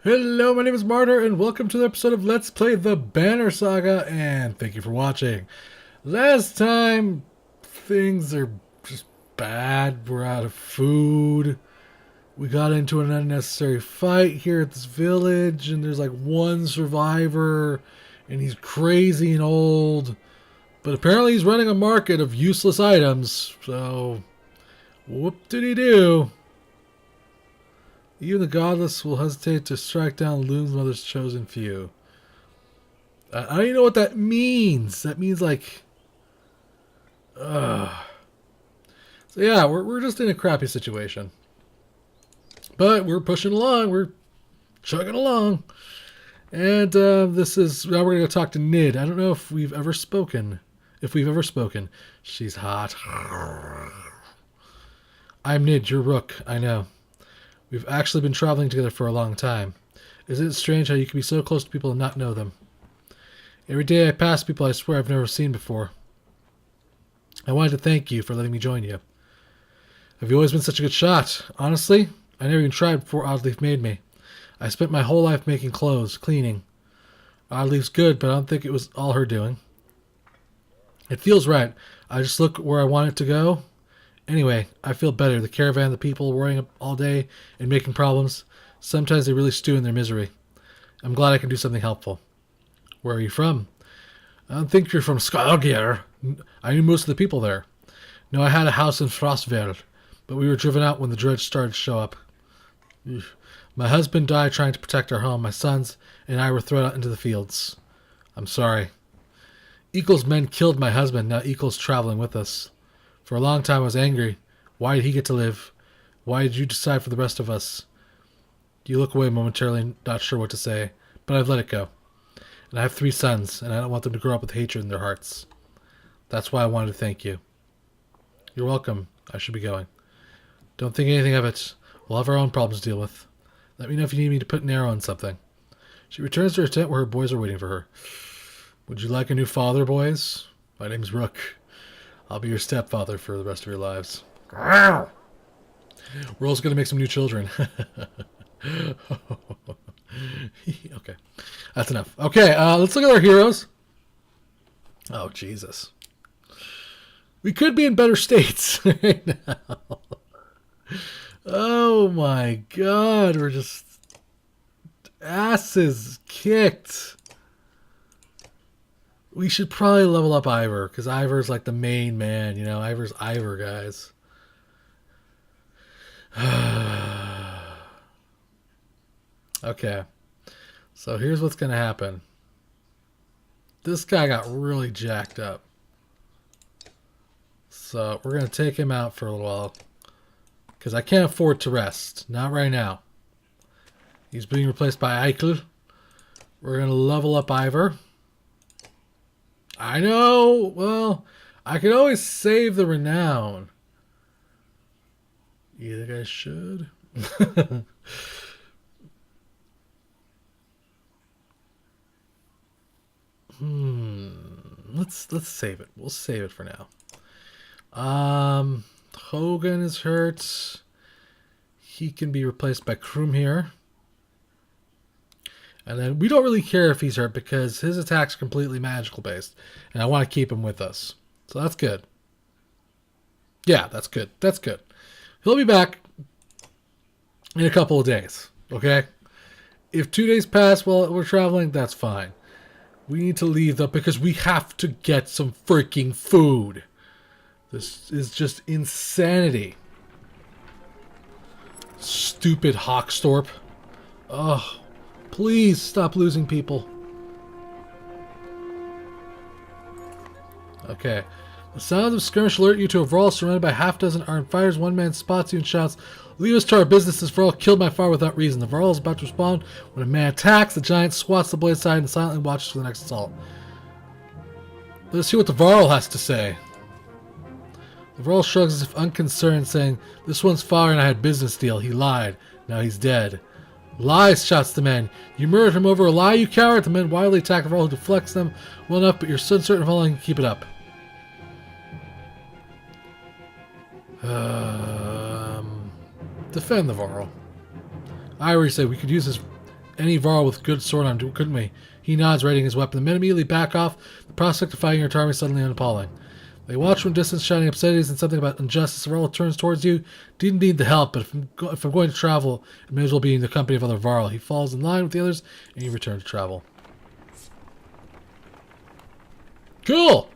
Hello, my name is Martyr, and welcome to the episode of Let's Play the Banner Saga, and thank you for watching. Last time, things are just bad. We're out of food. We got into an unnecessary fight here at this village, and there's like one survivor, and he's crazy and old. But apparently he's running a market of useless items, so whoop-diddy-doo. Even the godless will hesitate to strike down Loon's mother's chosen few. I don't even know what that means. That means like... So yeah, we're just in a crappy situation. But we're pushing along. We're chugging along. And this is... Now we're going to talk to Nid. I don't know if we've ever spoken. She's hot. I'm Nid, your rook. I know. We've actually been traveling together for a long time. Isn't it strange how you can be so close to people and not know them? Every day I pass people I swear I've never seen before. I wanted to thank you for letting me join you. Have you always been such a good shot? Honestly, I never even tried before Oddleaf made me. I spent my whole life making clothes, cleaning. Oddleaf's good, but I don't think it was all her doing. It feels right. I just look where I want it to go. Anyway, I feel better. The caravan, the people worrying all day and making problems. Sometimes they really stew in their misery. I'm glad I can do something helpful. Where are you from? I don't think you're from Saga. I knew most of the people there. No, I had a house in Frostveld, but we were driven out when the dredge started to show up. My husband died trying to protect our home. My sons and I were thrown out into the fields. I'm sorry. Eagle's men killed my husband. Now Eagle's traveling with us. For a long time I was angry. Why did he get to live? Why did you decide for the rest of us? You look away momentarily, not sure what to say, but I've let it go. And I have 3 sons, and I don't want them to grow up with hatred in their hearts. That's why I wanted to thank you. You're welcome. I should be going. Don't think anything of it. We'll have our own problems to deal with. Let me know if you need me to put an arrow on something. She returns to her tent where her boys are waiting for her. Would you like a new father, boys? My name's Rook. I'll be your stepfather for the rest of your lives. We're also going to make some new children. Okay. That's enough. Okay, let's look at our heroes. Oh, Jesus. We could be in better states right now. Oh, my God. We're just asses kicked. We should probably level up Iver, because Iver's like the main man, you know? Iver's Iver, guys. Okay. So here's what's going to happen. This guy got really jacked up. So we're going to take him out for a little while. Because I can't afford to rest. Not right now. He's being replaced by Eichel. We're going to level up Iver. I know. Well, I could always save the renown. You think I should? Let's save it. We'll save it for now. Hogan is hurt. He can be replaced by Kroom here. And then we don't really care if he's hurt because his attack's completely magical based. And I want to keep him with us. So that's good. Yeah, that's good. That's good. He'll be back in a couple of days. Okay? If 2 days pass while we're traveling, that's fine. We need to leave though because we have to get some freaking food. This is just insanity. Stupid Hawkstorp. Oh. Please stop losing people. Okay. The sounds of skirmish alert you to a Varl surrounded by half dozen armed fighters. One man spots you and shouts, "Leave us to our business. This Varl killed my father without reason." The Varl is about to respond when a man attacks. The giant squats the blade aside and silently watches for the next assault. Let's see what the Varl has to say. The Varl shrugs as if unconcerned, saying, "This one's father and I had business deal. He lied. Now he's dead." "Lies," shouts the man. "You murdered him over a lie, you coward." The men wildly attack the Varl, who deflects them well enough, but you're so certain of how long you can keep it up. Defend the Varl. I already said we could use his any Varl with good sword arm, couldn't we? He nods, readying his weapon. The men immediately back off, the prospect of fighting your army suddenly unappalling. They watch from distance, shouting obscenities and something about injustice. Varl turns towards you. Didn't need the help, but if I'm going to travel, it may as well be in the company of other Varl. He falls in line with the others, and you return to travel. Cool!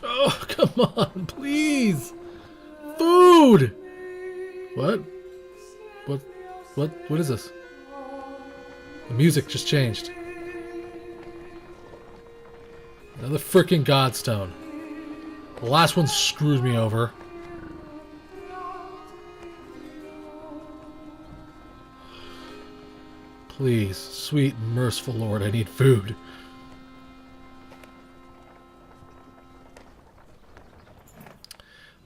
Oh, come on, please! Food! What? What is this? The music just changed. Another freaking Godstone. The last one screwed me over. Please, sweet and merciful Lord, I need food.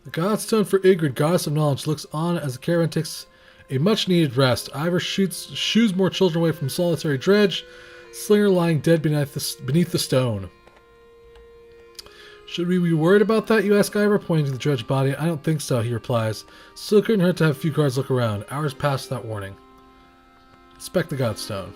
The Godstone for Ygritte, goddess of knowledge, looks on as the caravan takes a much-needed rest. Iver shoos more children away from solitary Dredge, Slinger lying dead beneath the stone. Should we be worried about that, you ask Iver, pointing to the Dredge body. I don't think so, he replies. Still couldn't hurt to have a few guards look around. Hours pass without warning. Inspect the Godstone.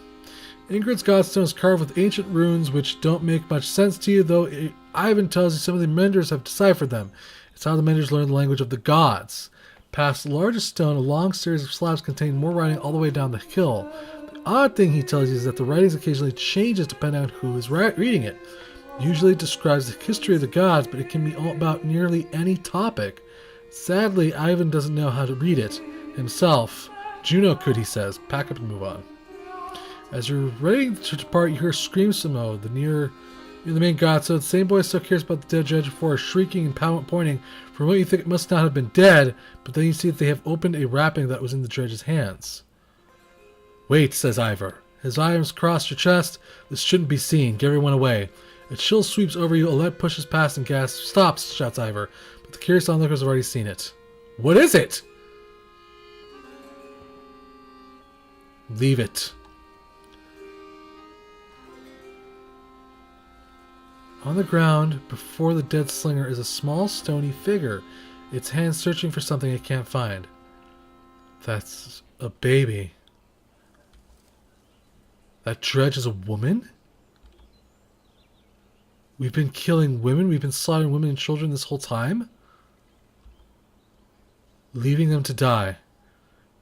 Ygritte's Godstone is carved with ancient runes which don't make much sense to you, though Ivan tells you some of the menders have deciphered them. It's how the menders learn the language of the gods. Past the largest stone, a long series of slabs contain more writing all the way down the hill. The odd thing he tells you is that the writing occasionally changes depending on who is reading it. Usually it describes the history of the gods, but it can be all about nearly any topic. Sadly, Ivan doesn't know how to read it himself. Juno could, he says. Pack up and move on. As you're ready to depart, you hear screams from near the main god. So the same boy still cares about the dead Dredge before shrieking and pointing. From what you think, it must not have been dead, but then you see that they have opened a wrapping that was in the Dredge's hands. Wait, says Iver. His arms cross your chest. This shouldn't be seen. Get everyone away. A chill sweeps over you. Alette pushes past and gasps. Stops, shouts Iver. But the curious onlookers have already seen it. What is it? Leave it. On the ground, before the dead slinger, is a small stony figure, its hands searching for something it can't find. That's a baby. That Dredge is a woman? We've been killing women? We've been slaughtering women and children this whole time? Leaving them to die.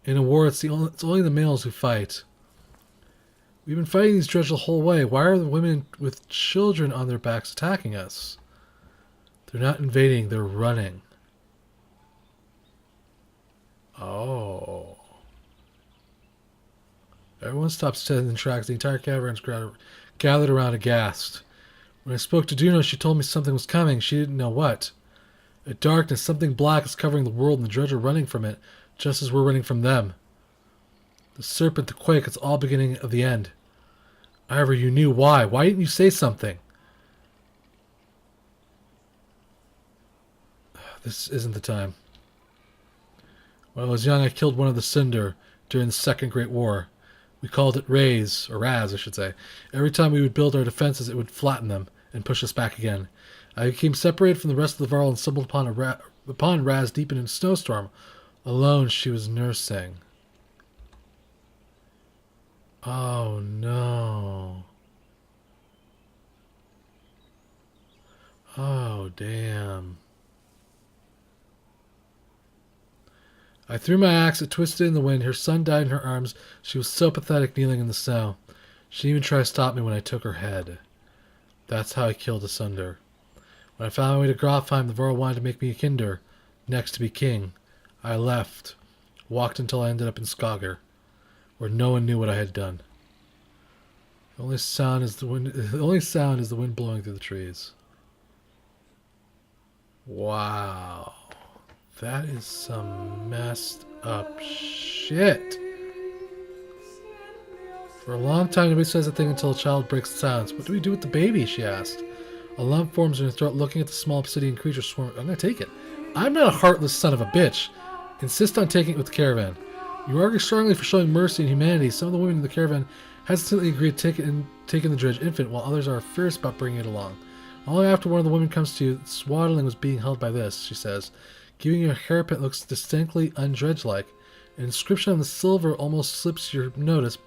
In a war, it's only the males who fight. We've been fighting these Dredge the whole way. Why are the women with children on their backs attacking us? They're not invading, they're running. Oh. Everyone stops dead in tracks. The entire caravan's gathered around aghast. When I spoke to Juno, she told me something was coming. She didn't know what. A darkness, something black is covering the world, and the Dredge are running from it, just as we're running from them. The serpent, the quake, it's all beginning of the end. Iver, you knew why. Why didn't you say something? This isn't the time. When I was young, I killed one of the Cinder during the Second Great War. We called it Raz, I should say. Every time we would build our defenses, it would flatten them and push us back again. I became separated from the rest of the Varl and stumbled upon Raz deep in a snowstorm. Alone, she was nursing. Oh no. Oh damn. I threw my axe, it twisted in the wind. Her son died in her arms. She was so pathetic, kneeling in the snow. She didn't even try to stop me when I took her head. That's how I killed Asunder. When I found my way to Grofheim, the Varl wanted to make me a Kinder, next to be king. I left, walked until I ended up in Skager, where no one knew what I had done. The only sound is the wind blowing through the trees. Wow. That is some messed up shit. For a long time, nobody says a thing until a child breaks the silence. What do we do with the baby? She asked. A lump forms in her throat, looking at the small obsidian creature swarming. I'm going to take it. I'm not a heartless son of a bitch. Insist on taking it with the caravan. You argue strongly for showing mercy and humanity. Some of the women in the caravan hesitantly agree to take in the Dredge infant, while others are fierce about bringing it along. Only after one of the women comes to you, swaddling was being held by this, she says. Giving you a hairpin looks distinctly un-Dredge-like. An inscription on the silver almost slips your notice.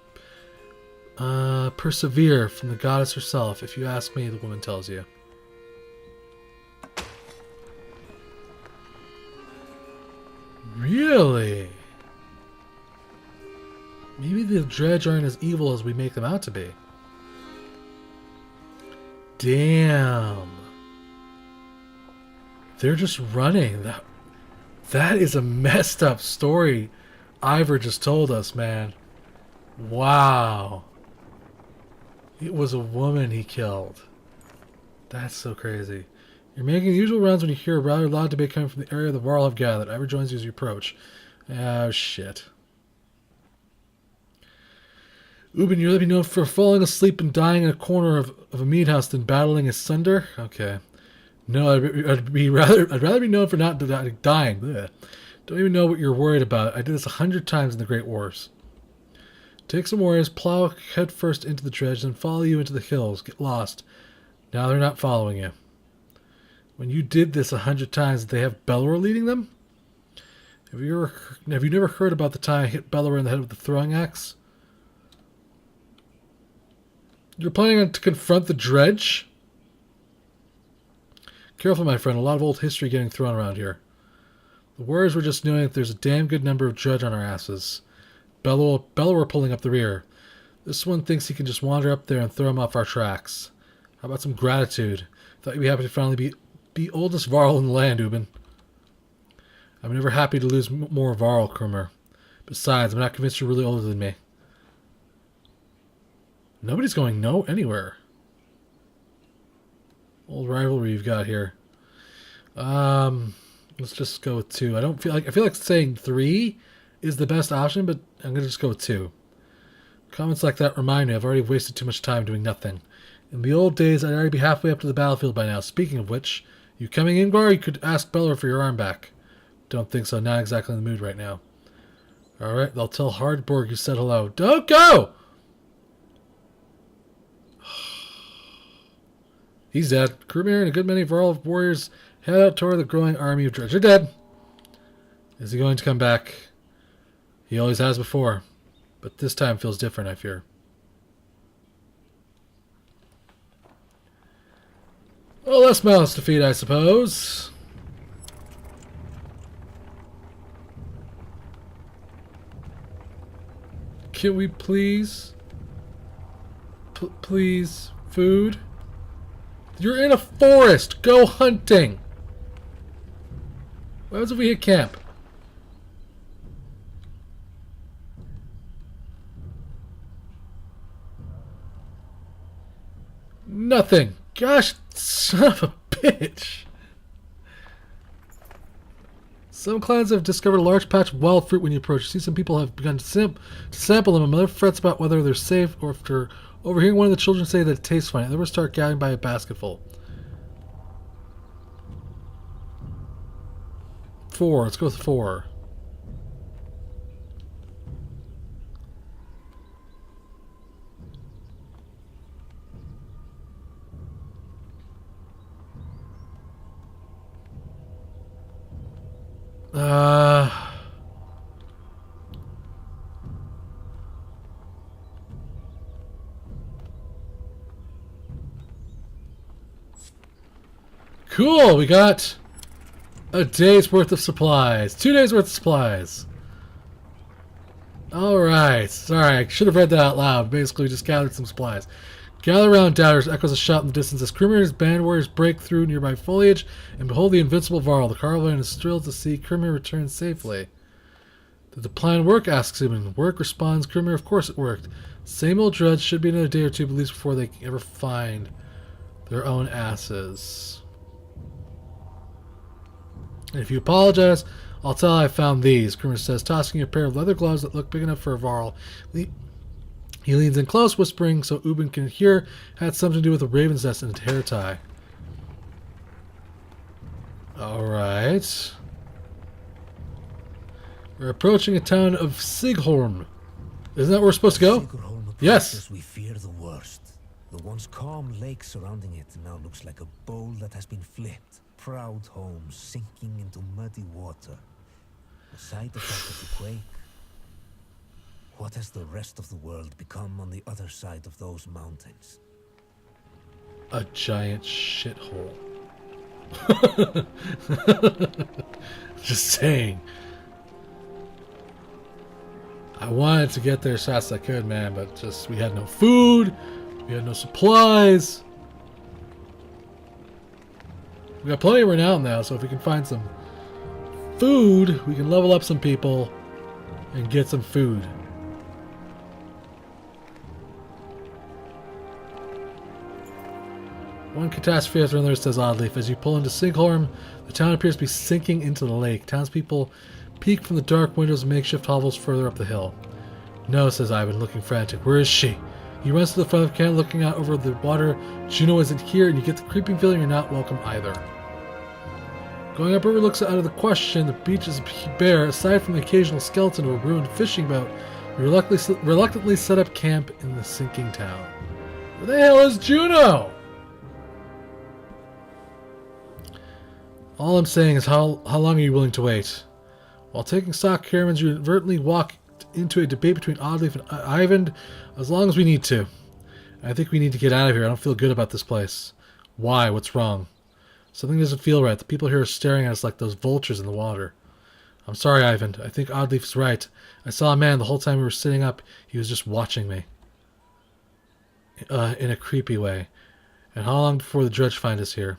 Persevere from the goddess herself. If you ask me, the woman tells you. Really? Maybe the Dredge aren't as evil as we make them out to be. Damn. They're just running. That is a messed up story Iver just told us, man. Wow. It was a woman he killed. That's so crazy. You're making the usual rounds when you hear a rather loud debate coming from the area the Varl have gathered. Iver joins you as you approach. Oh, shit. Ubin, you're letting me know for falling asleep and dying in a corner of a meat house than battling asunder? Okay. No, I'd rather be known for not dying. Blech. Don't even know what you're worried about. I did this 100 times in the Great Wars. Take some warriors, plow headfirst into the dredge, then follow you into the hills. Get lost. Now they're not following you. When you did this 100 times, did they have Bellower leading them? Have you never heard about the time I hit Bellower in the head with the throwing axe? You're planning to confront the dredge? Careful, my friend. A lot of old history getting thrown around here. The warriors were just knowing that there's a damn good number of dredge on our asses. Bellower pulling up the rear. This one thinks he can just wander up there and throw him off our tracks. How about some gratitude? Thought you'd be happy to finally be oldest Varl in the land, Ubin. I'm never happy to lose more Varl, Krumr. Besides, I'm not convinced you're really older than me. Nobody's going anywhere. Old rivalry you've got here. Let's just go with 2. I feel like saying 3 is the best option, but I'm gonna just go with 2. Comments like that remind me I've already wasted too much time doing nothing. In the old days, I'd already be halfway up to the battlefield by now. Speaking of which, you coming in, Gar? You could ask Bellower for your arm back. Don't think so. Not exactly in the mood right now. Alright, they'll tell Hardborg you said hello. Don't go! He's dead. Krumr and a good many Varl warriors head out toward the growing army of Dredge. You're dead. Is he going to come back? He always has before. But this time feels different, I fear. Well, less mouths to feed, I suppose. Can we please? Please? Food? You're in a forest! Go hunting! What happens if we hit camp? Nothing! Gosh, son of a bitch! Some clans have discovered a large patch of wild fruit when you approach. You see some people have begun to sample them, and mother frets about whether they're safe or after overhearing one of the children say that it tastes funny. They will start gathering by a basketful. 4. Let's go with 4. Cool, we got a day's worth of supplies. 2 days worth of supplies. Alright, sorry, I should have read that out loud. Basically, we just gathered some supplies. Gather around, doubters, echoes a shout in the distance as Krumr and his band warriors break through nearby foliage and behold the invincible Varl. The caravan is thrilled to see Krumr return safely. Did the plan work? Asks Ubin. Work, responds Krumr. Of course it worked. Same old dredge. Should be another day or two, at least before they ever find their own asses. And if you apologize, I'll tell I found these, Krumr says, tossing a pair of leather gloves that look big enough for a Varl. He leans in close, whispering so Ubin can hear, had something to do with a raven's nest and a hair tie. Alright. We're approaching a town of Sigholm. Isn't that where we're supposed to go? Yes! We fear the worst. The once calm lake surrounding it now looks like a bowl that has been flipped. Proud homes sinking into muddy water. The sight of that to quake, What has the rest of the world become on the other side of those mountains? A giant shithole. Just saying. I wanted to get there as fast as I could, man, but just we had no food, we had no supplies. We got plenty of renown now, so if we can find some food, we can level up some people and get some food. One catastrophe after another, says Oddleaf. As you pull into Sinkhorn, the town appears to be sinking into the lake. Townspeople peek from the dark windows of makeshift hovels further up the hill. No, says Ivan, looking frantic. Where is she? He runs to the front of the camp, looking out over the water. Juno isn't here, and you get the creeping feeling you're not welcome either. Going upriver looks out of the question. The beach is bare. Aside from the occasional skeleton of a ruined fishing boat, you reluctantly set up camp in the sinking town. Where the hell is Juno? All I'm saying is how long are you willing to wait? While taking stock caravans, you inadvertently walk into a debate between Oddleaf and Ivan. As long as we need to. I think we need to get out of here. I don't feel good about this place. Why? What's wrong? Something doesn't feel right. The people here are staring at us like those vultures in the water. I'm sorry, Ivan. I think Oddleaf's right. I saw a man the whole time we were sitting up. He was just watching me. In a creepy way. And how long before the dredge find us here?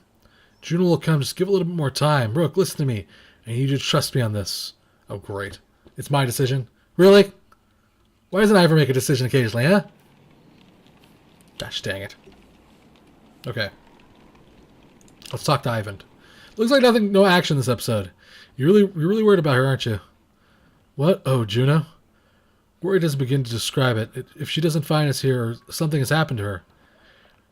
Juno will come. Just give a little bit more time. Rook, listen to me. And you just trust me on this. Oh, great. It's my decision. Really? Why doesn't Iver make a decision occasionally, huh? Gosh dang it. Okay. Let's talk to Ivan. Looks like no action this episode. You're really worried about her, aren't you? What? Oh, Juno? Worry doesn't begin to describe it. If she doesn't find us here, or something has happened to her.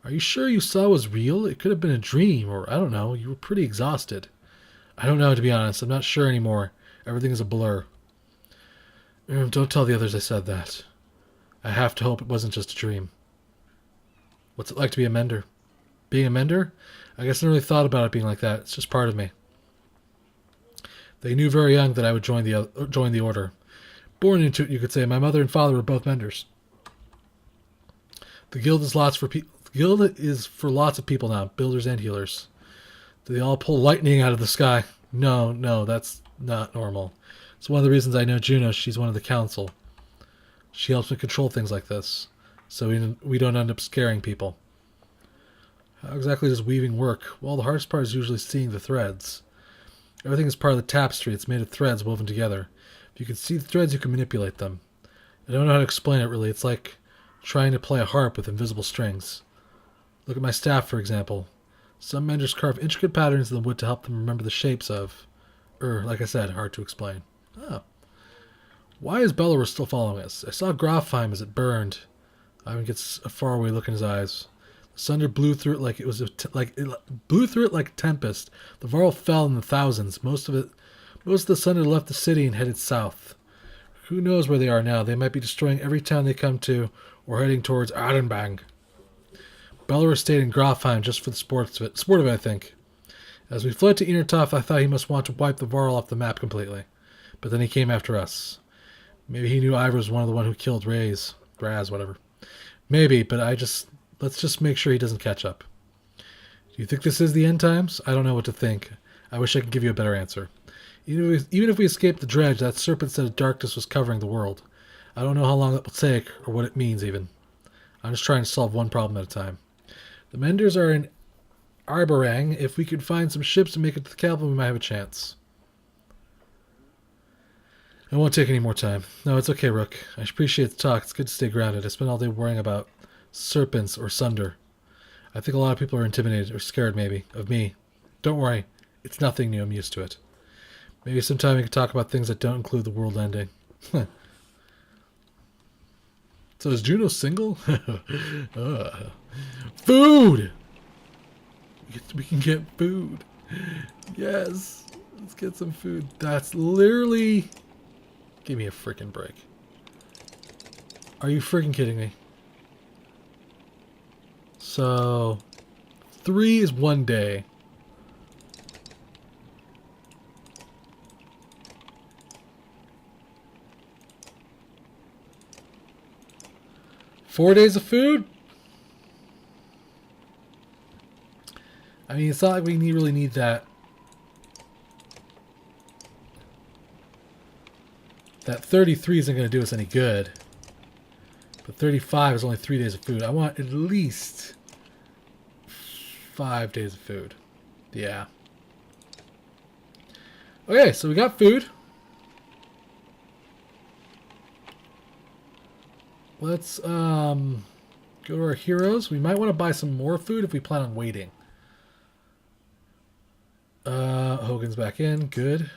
Are you sure you saw was real? It could have been a dream, or I don't know. You were pretty exhausted. I don't know, to be honest. I'm not sure anymore. Everything is a blur. Don't tell the others I said that. I have to hope it wasn't just a dream. What's it like to be a mender? Being a mender? I guess I never really thought about it being like that. It's just part of me. They knew very young that I would join the order. Born into it, you could say. My mother and father were both menders. The guild is for lots of people now, builders and healers. Do they all pull lightning out of the sky? No, that's not normal. It's one of the reasons I know Juno. She's one of the council. She helps me control things like this, so we don't end up scaring people. How exactly does weaving work? Well, the hardest part is usually seeing the threads. Everything is part of the tapestry. It's made of threads woven together. If you can see the threads, you can manipulate them. I don't know how to explain it, really. It's like trying to play a harp with invisible strings. Look at my staff, for example. Some menders carve intricate patterns in the wood to help them remember the shapes of... like I said, hard to explain. Oh. Why is Bellower still following us? I saw Grofheim as it burned. Ivan gets a faraway look in his eyes. The thunder blew through it like a tempest. The Varl fell in the thousands. Most of the thunder left the city and headed south. Who knows where they are now? They might be destroying every town they come to, or heading towards Arenbang. Bellower stayed in Grofheim just for the sport of it, I think. As we fled to Innertoff, I thought he must want to wipe the Varl off the map completely. But then he came after us. Maybe he knew Iver was one of the one who killed Raz, whatever. Maybe, but let's just make sure he doesn't catch up. Do you think this is the end times? I don't know what to think. I wish I could give you a better answer. Even if we escaped the dredge, that serpent said darkness was covering the world. I don't know how long that will take, or what it means even. I'm just trying to solve one problem at a time. The Menders are in Arborang. If we could find some ships and make it to the capital, we might have a chance. It won't take any more time. No, it's okay, Rook. I appreciate the talk. It's good to stay grounded. I spent all day worrying about serpents or sunder. I think a lot of people are intimidated or scared, maybe, of me. Don't worry. It's nothing new. I'm used to it. Maybe sometime we can talk about things that don't include the world ending. So is Juno single? Food! We can get food. Yes. Let's get some food. That's literally... Give me a freaking break. Are you freaking kidding me? So... 3 is 1 day. 4 days of food? I mean, it's not like we really need that. That 33 isn't going to do us any good. But 35 is only 3 days of food. I want at least 5 days of food. Yeah. Okay, so we got food. Let's go to our heroes. We might want to buy some more food if we plan on waiting. Hogan's back in. Good.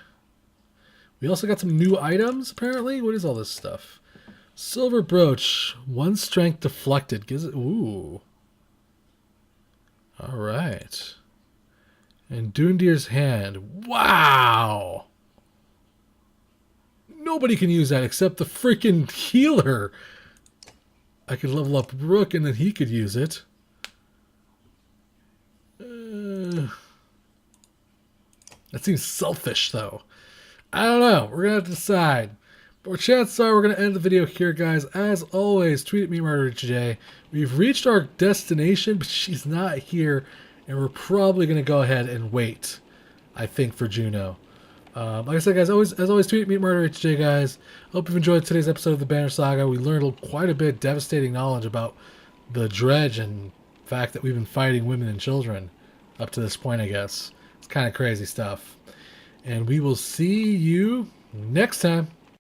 We also got some new items, apparently. What is all this stuff? Silver brooch. 1 strength deflected. Gives it... Ooh. Alright. And Doondir's hand. Wow! Nobody can use that except the freaking healer. I could level up Rook and then he could use it. That seems selfish, though. I don't know. We're going to have to decide. But chances are we're going to end the video here, guys. As always, tweet at me, MurderRichJ. We've reached our destination, but she's not here. And we're probably going to go ahead and wait, I think, for Juno. Like I said, guys, as always, tweet at me, MurderRichJ, guys. Hope you've enjoyed today's episode of the Banner Saga. We learned quite a bit of devastating knowledge about the Dredge and the fact that we've been fighting women and children up to this point, I guess. It's kind of crazy stuff. And we will see you next time.